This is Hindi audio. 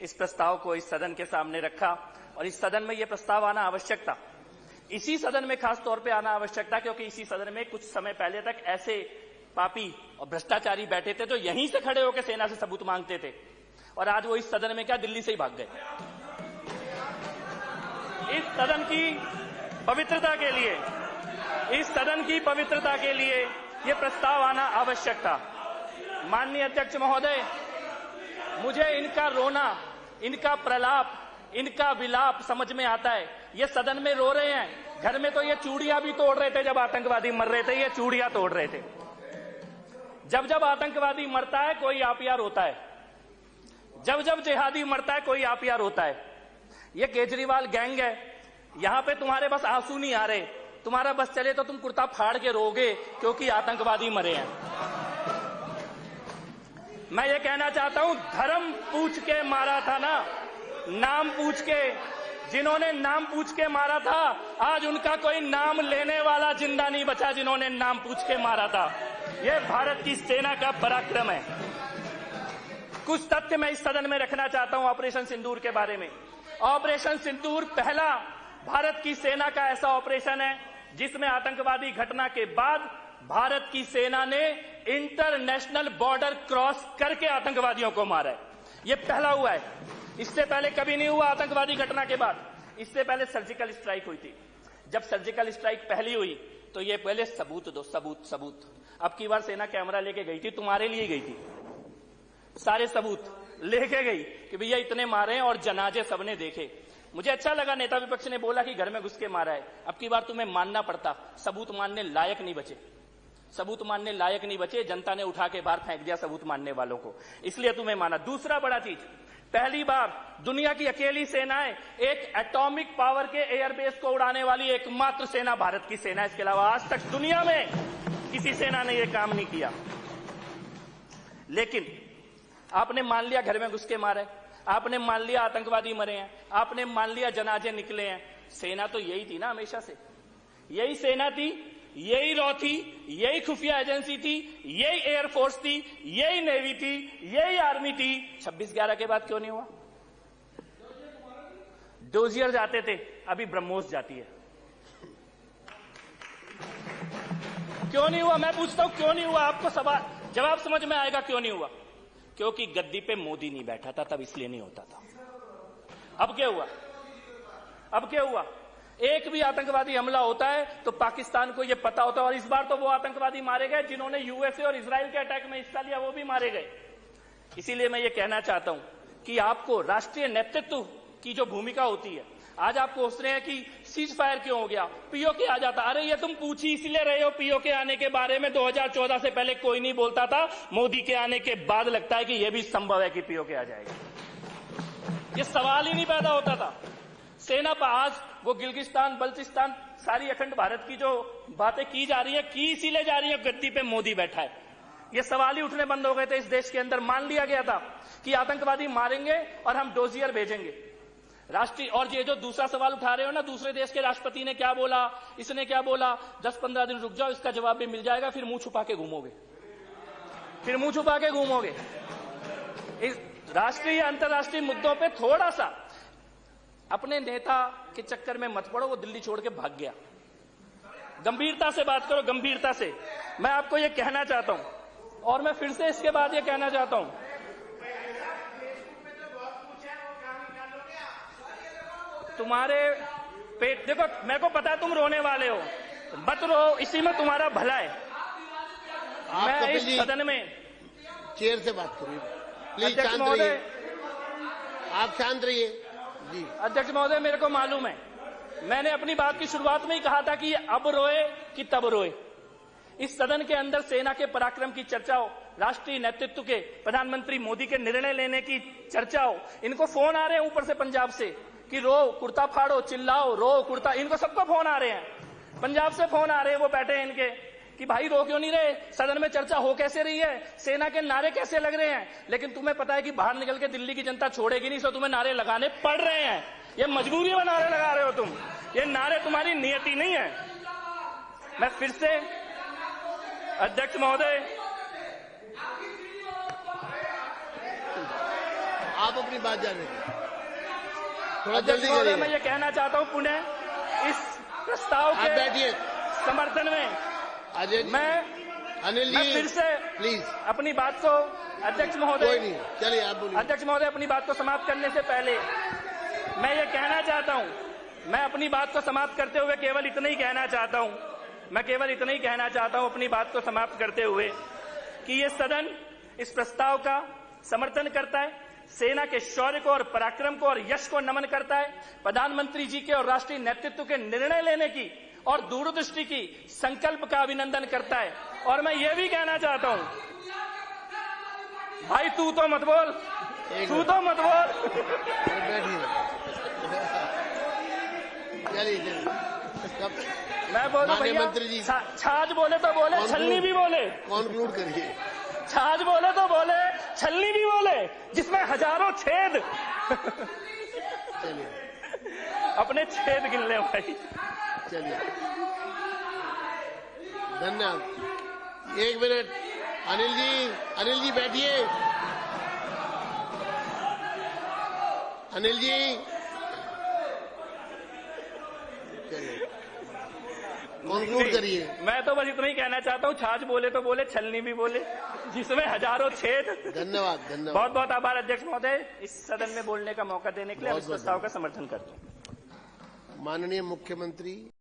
इस प्रस्ताव को इस सदन के सामने रखा और इस सदन में यह प्रस्ताव आना आवश्यक था। इसी सदन में खास तौर पे आना आवश्यक था क्योंकि इसी सदन में कुछ समय पहले तक ऐसे पापी और भ्रष्टाचारी बैठे थे जो यहीं से खड़े होकर सेना से सबूत मांगते थे और आज वो इस सदन में क्या दिल्ली से ही भाग गए। इस सदन की पवित्रता के लिए, इस सदन की पवित्रता के लिए ये प्रस्ताव आना आवश्यक था। माननीय अध्यक्ष महोदय, मुझे इनका रोना, इनका प्रलाप, इनका विलाप समझ में आता है। ये सदन में रो रहे हैं, घर में तो ये चूड़ियां भी तोड़ रहे थे जब आतंकवादी मर रहे थे, ये चूड़ियां तोड़ रहे थे। जब जब आतंकवादी मरता है कोई आपिया रोता है, जब जब जिहादी मरता है कोई आपिया रोता है। ये केजरीवाल गैंग है, यहां पे तुम्हारे बस आंसू नहीं आ रहे, तुम्हारा बस चले तो तुम कुर्ता फाड़ के रोगे क्योंकि आतंकवादी मरे हैं। मैं ये कहना चाहता हूं, धर्म पूछ के मारा था ना, नाम पूछ के, जिन्होंने नाम पूछ के मारा था आज उनका कोई नाम लेने वाला जिंदा नहीं बचा जिन्होंने नाम पूछ के मारा था। यह भारत की सेना का पराक्रम है। कुछ तथ्य मैं इस सदन में रखना चाहता हूं ऑपरेशन सिंदूर के बारे में। ऑपरेशन सिंदूर पहला भारत की सेना का ऐसा ऑपरेशन है जिसमें आतंकवादी घटना के बाद भारत की सेना ने इंटरनेशनल बॉर्डर क्रॉस करके आतंकवादियों को मारा है। यह पहला हुआ है, इससे पहले कभी नहीं हुआ आतंकवादी घटना के बाद। इससे पहले सर्जिकल स्ट्राइक हुई थी। जब सर्जिकल स्ट्राइक पहली हुई तो ये पहले सबूत दो, सबूत सबूत। अब की बार सेना कैमरा लेके गई थी, तुम्हारे लिए गई थी, सारे सबूत लेके गई कि भैया इतने मारे हैं और जनाजे सबने देखे। मुझे अच्छा लगा नेता विपक्ष ने बोला कि घर में घुस के मारा है। अब की बार तुम्हें मानना पड़ता, सबूत मानने लायक नहीं बचे, सबूत मानने लायक नहीं बचे। जनता ने उठा के बाहर फेंक दिया सबूत मानने वालों को, इसलिए तुम्हें माना। दूसरा बड़ा चीज, पहली बार दुनिया की अकेली सेना है एक एटॉमिक पावर के एयरबेस को उड़ाने वाली एकमात्र सेना भारत की सेना है। इसके अलावा आज तक दुनिया में किसी सेना ने यह काम नहीं किया। लेकिन आपने मान लिया घर में घुस के मारे, आपने मान लिया आतंकवादी मरे हैं, आपने मान लिया जनाजे निकले हैं। सेना तो यही थी ना हमेशा से, यही सेना थी, यही रॉ थी, यही खुफिया एजेंसी थी, यही एयरफोर्स थी, यही नेवी थी, यही आर्मी थी। 26/11 के बाद क्यों नहीं हुआ? डोजियर जाते थे, अभी ब्रह्मोस जाती है। क्यों नहीं हुआ? मैं पूछता हूं क्यों नहीं हुआ? आपको सवाल जवाब समझ में आएगा क्यों नहीं हुआ। क्योंकि गद्दी पे मोदी नहीं बैठा था, तब इसलिए नहीं होता था। अब क्या हुआ? अब क्या हुआ? एक भी आतंकवादी हमला होता है तो पाकिस्तान को यह पता होता है। और इस बार तो वो आतंकवादी मारे गए जिन्होंने यूएसए और इजराइल के अटैक में हिस्सा लिया, वो भी मारे गए। इसीलिए मैं ये कहना चाहता हूं कि आपको राष्ट्रीय नेतृत्व की जो भूमिका होती है, आज आप पूछ रहे हैं कि सीज फायर क्यों हो गया, पीओके आ जाता। अरे ये तुम पूछ ही इसलिए रहे हो पीओके आने के बारे में। 2014 से पहले कोई नहीं बोलता था, मोदी के आने के बाद लगता है कि यह भी संभव है कि पीओके आ जाएगा। ये सवाल ही नहीं पैदा होता था। सेना पर आज वो गिलगिस्तान, बल्चिस्तान, सारी अखंड भारत की जो बातें की जा रही है, की इसीलिए जा रही है गद्दी पे मोदी बैठा है। ये सवाल ही उठने बंद हो गए थे इस देश के अंदर। मान लिया गया था कि आतंकवादी मारेंगे और हम डोजियर भेजेंगे राष्ट्रीय। और ये जो दूसरा सवाल उठा रहे हो ना, दूसरे देश के राष्ट्रपति ने क्या बोला, इसने क्या बोला, 10-15 दिन रुक जाओ, इसका जवाब भी मिल जाएगा। फिर मुंह छुपा के घूमोगे, फिर मुंह छुपा के घूमोगे। इस राष्ट्रीय अंतर्राष्ट्रीय मुद्दों पे थोड़ा सा अपने नेता के चक्कर में मत पड़ो। वो दिल्ली छोड़ के भाग गया। गंभीरता से बात करो, गंभीरता से। मैं आपको यह कहना चाहता हूं और मैं फिर से इसके बाद यह कहना चाहता हूं, तुम्हारे पेट देखो, मेरे को पता है तुम रोने वाले हो, मत रो, इसी में तुम्हारा भला है। मैं इस सदन में चेयर से बात करिए प्लीज, शांत रहिए, आप शांत रहिए जी। अध्यक्ष महोदय, मेरे को मालूम है, मैंने अपनी बात की शुरुआत में ही कहा था कि ये अब रोए कि तब रोए। इस सदन के अंदर सेना के पराक्रम की चर्चा हो, राष्ट्रीय नेतृत्व के, प्रधानमंत्री मोदी के निर्णय लेने की चर्चा हो। इनको फोन आ रहे हैं ऊपर से पंजाब से कि रो, कुर्ता फाड़ो, चिल्लाओ, रो कुर्ता। इनको सबको फोन आ रहे हैं, पंजाब से फोन आ रहे हैं, वो बैठे हैं इनके कि भाई रो क्यों नहीं रहे, सदन में चर्चा हो कैसे रही है, सेना के नारे कैसे लग रहे हैं। लेकिन तुम्हें पता है कि बाहर निकल के दिल्ली की जनता छोड़ेगी नहीं, सो तुम्हें नारे लगाने पड़ रहे हैं। ये मजबूरी में नारे लगा रहे हो तुम, ये नारे तुम्हारी नियति नहीं है। मैं फिर से अध्यक्ष महोदय, आप अपनी बात जाने थोड़ा अध्यक्ष जल्दी महोदय, करिए। मैं ये कहना चाहता हूं पुनः इस प्रस्ताव आप के बैठिए। समर्थन में अजय जी, मैं अनिल जी फिर से प्लीज। अपनी बात को अध्यक्ष कोई महोदय नहीं, चलिए आप बोलिए। अध्यक्ष महोदय अपनी बात को समाप्त करने से पहले मैं ये कहना चाहता हूं, मैं अपनी बात को समाप्त करते हुए केवल इतना ही कहना चाहता हूं, मैं केवल इतना ही कहना चाहता हूं अपनी बात को समाप्त करते हुए कि ये सदन इस प्रस्ताव का समर्थन करता है, सेना के शौर्य को और पराक्रम को और यश को नमन करता है, प्रधानमंत्री जी के और राष्ट्रीय नेतृत्व के निर्णय लेने की और दूरदृष्टि की संकल्प का अभिनंदन करता है। और मैं ये भी कहना चाहता हूं, भाई तू तो मत बोल, तू तो मत बोल। बैठिए। चलिए मैं बोलूं माननीय भैया, मंत्री जी। छाछ बोले तो बोले, छलनी भी बोले। कॉन्क्लूड करिए। छाछ बोले तो बोले, छलनी भी बोले, जिसमें हजारों छेद। चलिए अपने छेद गिन ले भाई। चलिए, धन्यवाद। 1 मिनट, अनिल जी बैठिए। अनिल जी चलिए कॉन्क्लूड करिए। मैं तो बस इतना ही कहना चाहता हूँ, छाछ बोले तो बोले, छलनी भी बोले, जिसमें हजारों छेद। धन्यवाद धन्यवाद। बहुत बहुत आभार अध्यक्ष महोदय, इस सदन में बोलने का मौका देने के लिए। बहुत इस प्रस्ताव का समर्थन करता हूँ। माननीय मुख्यमंत्री